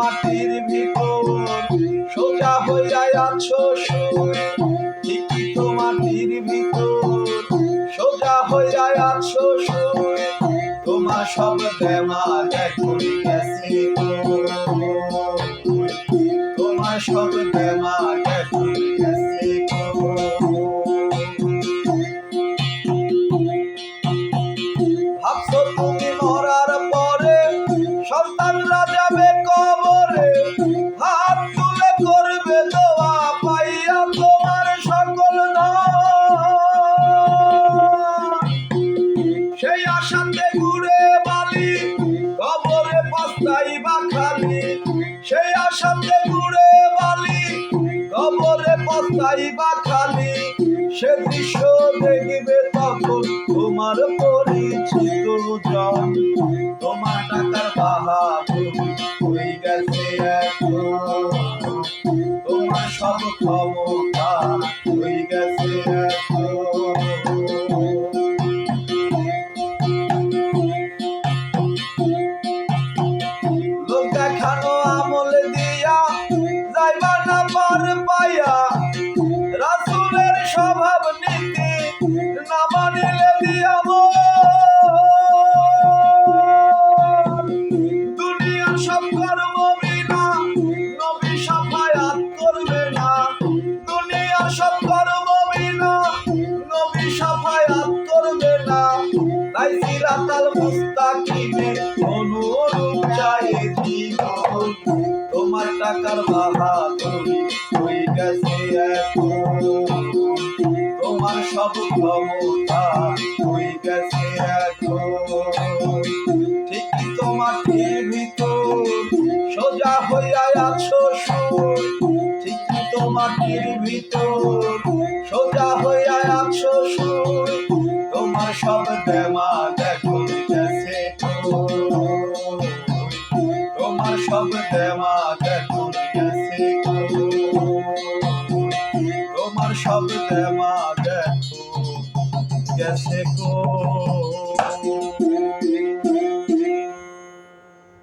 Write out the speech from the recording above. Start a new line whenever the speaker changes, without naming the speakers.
মাটির ভিতর সোজা হইয়া আছো শুয়ে, ঠিকই তো মাটির ভিতর সোজা হইয়া আছো শুয়ে। তোমার সব দেমাগ এখন গেছে কই, তোমার সব দেমাগ এখন গেছে কই। ভাবছো তুমি মরার পরে সন্তানরা যাবে কবরে, হাত তুলে করবে দোয়া পাইয়া তোমার সকল ধন। সেই আশাতে ঘুরে বালি কবরে পস্তাইবা খালি, সেই আশাতে ঘুরে বালি কবরে পস্তাইবা খালি। সে দৃশ্য দেখবে তখন তোমার পরিচিত জন, তোমার টাকার বাহাদুরি হয়ে গেছে এখন, তোমার সব ক্ষমতা হয়ে গেছে এখন। লোক দেখানো আমল দিয়া যাইবা না পার পাইয়া, রাসূলের স্বভাব নীতি না মানিলে দিয়া দুনিয়ার সব কর্ম বিনা নবী শাফায়াত করবে না, দুনিয়ার সব কর্ম বিনা নবী শাফায়াত করবে না। তাই সিরাতাল মুস্তাকিমে অনুরূপ চাই জীবন, তোমার টাকার বাহাদুরি হয়ে গেছে এখন, তোমার সব ক্ষমতা হয়ে গেছে এখন। ঠিকই তো মাটির ভিতর সোজা হইয়া আছো শুয়ে, ঠিকই তো মাটির ভিতর সোজা হইয়া আছো শুয়ে। তোমার সব দেমাগ এখন গেছে কই, তোমার সব দেমাগ এখন গেছে কই, তোমার সব দেমাগ এখন গেছে কই।